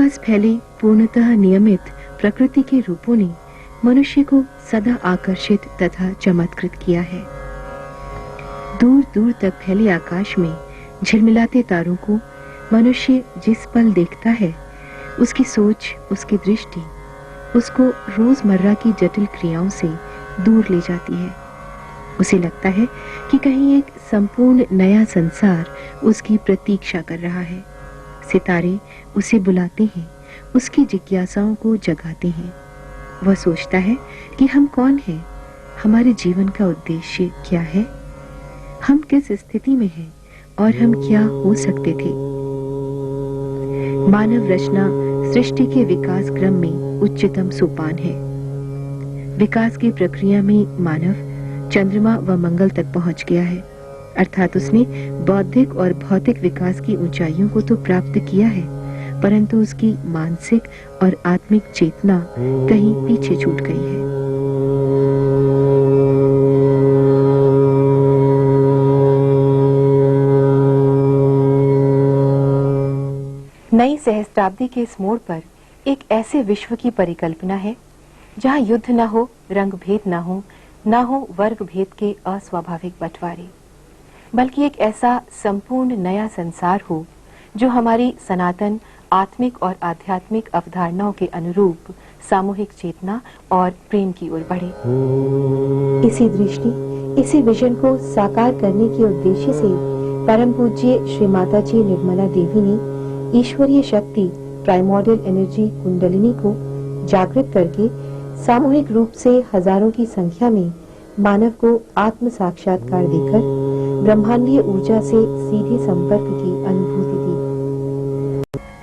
आसपास फैले पूर्णतः नियमित प्रकृति के रूपों ने मनुष्य को सदा आकर्षित तथा चमत्कृत किया है। दूर दूर तक फैले आकाश में झिलमिलाते तारों को मनुष्य जिस पल देखता है, उसकी सोच, उसकी दृष्टि उसको रोजमर्रा की जटिल क्रियाओं से दूर ले जाती है। उसे लगता है कि कहीं एक संपूर्ण नया संसार उसकी प्रतीक्षा कर रहा है। सितारे उसे बुलाते हैं, उसकी जिज्ञासाओं को जगाते हैं। वह सोचता है कि हम कौन हैं, हमारे जीवन का उद्देश्य क्या है, हम किस स्थिति में हैं और हम क्या हो सकते थे। मानव रचना सृष्टि के विकास क्रम में उच्चतम सोपान है। विकास की प्रक्रिया में मानव चंद्रमा व मंगल तक पहुंच गया है, अर्थात उसने बौद्धिक और भौतिक विकास की ऊंचाइयों को तो प्राप्त किया है, परंतु उसकी मानसिक और आत्मिक चेतना कहीं पीछे छूट गई है। नई सहस्त्राब्दी के इस मोड़ पर एक ऐसे विश्व की परिकल्पना है जहां युद्ध न हो, रंग भेद न हो वर्ग भेद के अस्वाभाविक बंटवारे, बल्कि एक ऐसा संपूर्ण नया संसार हो जो हमारी सनातन आत्मिक और आध्यात्मिक अवधारणाओं के अनुरूप सामूहिक चेतना और प्रेम की ओर बढ़े। इसी दृष्टि, इसी विजन को साकार करने के उद्देश्य से परम पूज्य श्री माता जी निर्मला देवी ने ईश्वरीय शक्ति प्राइमोर्डियल एनर्जी कुंडलिनी को जागृत करके सामूहिक रूप से हजारों की संख्या में मानव को आत्म साक्षात्कार देकर ब्रह्मांडीय ऊर्जा से सीधे संपर्क की अनुभूति दी।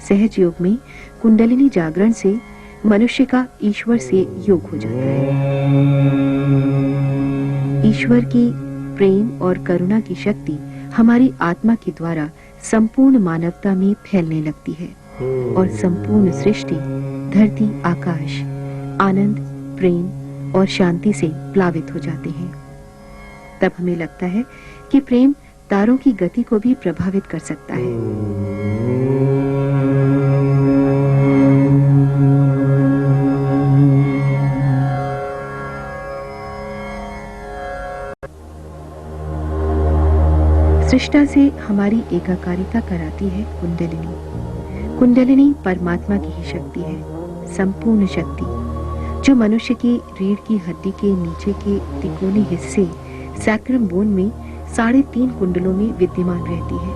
सहज योग में कुंडलिनी जागरण से मनुष्य का ईश्वर से योग हो जाता है। ईश्वर की प्रेम और करुणा की शक्ति हमारी आत्मा के द्वारा संपूर्ण मानवता में फैलने लगती है और संपूर्ण सृष्टि, धरती, आकाश आनंद, प्रेम और शांति से प्लावित हो जाते हैं। तब हमें लगता है कि प्रेम तारों की गति को भी प्रभावित कर सकता है। सृष्टा से हमारी एकाकारिता कराती है कुंडलिनी। कुंडलिनी परमात्मा की ही शक्ति है, संपूर्ण शक्ति, जो मनुष्य की रीढ़ की हड्डी के नीचे के तिकोने हिस्से सैक्रम बोन में 3.5 कुंडलों में विद्यमान रहती है।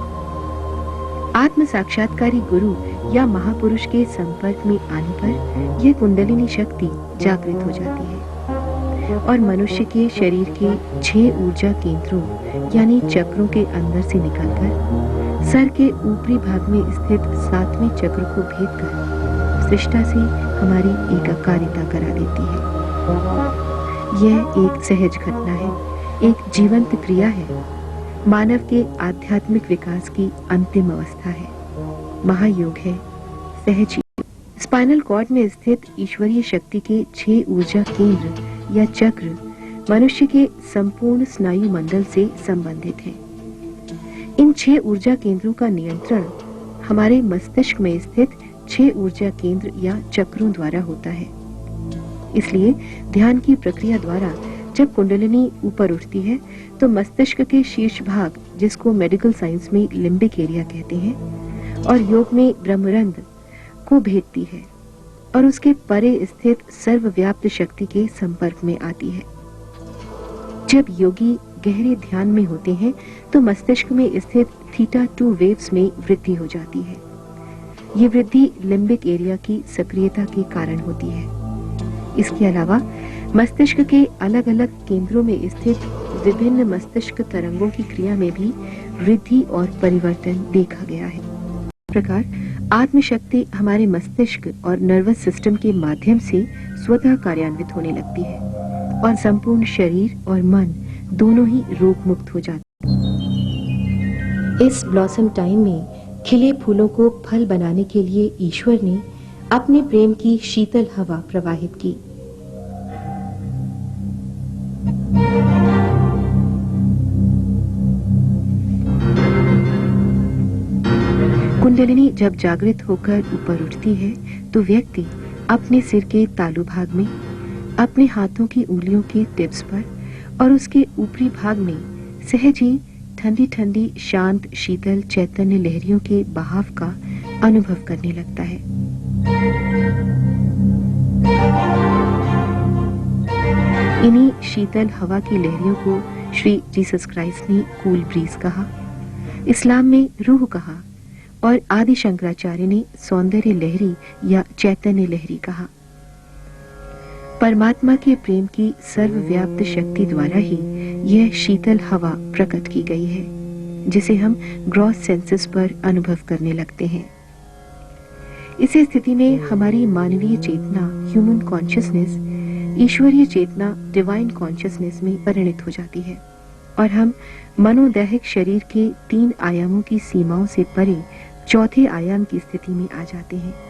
आत्म साक्षात्कारी गुरु या महापुरुष के संपर्क में आने पर यह कुंडलिनी शक्ति जागृत हो जाती है और मनुष्य के शरीर के 6 ऊर्जा केंद्रों यानी चक्रों के अंदर से निकलकर सर के ऊपरी भाग में स्थित 7वें चक्र को भेदकर सृष्टा से हमारी एकाकारिता करा देती है। यह एक सहज घटना है, एक जीवंत क्रिया है, मानव के आध्यात्मिक विकास की अंतिम अवस्था है, महायोग है, सहज योग। स्पाइनल कॉर्ड में स्थित ईश्वरीय शक्ति के 6 ऊर्जा केंद्र या चक्र मनुष्य के संपूर्ण स्नायु मंडल से संबंधित है। इन 6 ऊर्जा केंद्रों का नियंत्रण हमारे मस्तिष्क में स्थित 6 ऊर्जा केंद्र या चक्रों द्वारा होता है। इसलिए ध्यान की प्रक्रिया द्वारा जब कुंडलिनी ऊपर उठती है तो मस्तिष्क के शीर्ष भाग, जिसको मेडिकल साइंस में लिम्बिक एरिया कहते हैं, और योग में ब्रह्मरंध्र को भेदती है और उसके परे स्थित सर्वव्याप्त शक्ति के संपर्क में आती है। जब योगी गहरे ध्यान में होते हैं तो मस्तिष्क में स्थित थीटा 2 वेव्स में वृद्धि हो जाती है। ये वृद्धि लिम्बिक एरिया की सक्रियता के कारण होती है। इसके अलावा मस्तिष्क के अलग अलग केंद्रों में स्थित विभिन्न मस्तिष्क तरंगों की क्रिया में भी वृद्धि और परिवर्तन देखा गया है। इस प्रकार आत्मशक्ति हमारे मस्तिष्क और नर्वस सिस्टम के माध्यम से स्वतः कार्यान्वित होने लगती है और संपूर्ण शरीर और मन दोनों ही रोग मुक्त हो जाते हैं। इस ब्लॉसम टाइम में खिले फूलों को फल बनाने के लिए ईश्वर ने अपने प्रेम की शीतल हवा प्रवाहित की। कुंडलिनी जब जागृत होकर ऊपर उठती है तो व्यक्ति अपने सिर के तालु भाग में, अपने हाथों की उंगलियों के टिप्स पर और उसके ऊपरी भाग में सहज ही ठंडी ठंडी शांत शीतल चैतन्य लहरियों के बहाव का अनुभव करने लगता है। इन्हीं शीतल हवा की लहरियों को श्री जीसस क्राइस्ट ने कूल ब्रीज कहा, इस्लाम में रूह कहा और आदि शंकराचार्य ने सौंदर्य लहरी या चैतन्य लहरी कहा। परमात्मा के प्रेम की सर्वव्याप्त शक्ति द्वारा ही यह शीतल हवा प्रकट की गई है, जिसे हम ग्रॉस सेंसेस पर अनुभव करने लगते हैं। इस स्थिति में हमारी मानवीय चेतना ह्यूमन कॉन्शियसनेस ईश्वरीय चेतना डिवाइन कॉन्शियसनेस में परिणित हो जाती है और हम मनोदैहिक शरीर के 3 आयामों की सीमाओं से परे चौथे आयाम की स्थिति में आ जाते हैं।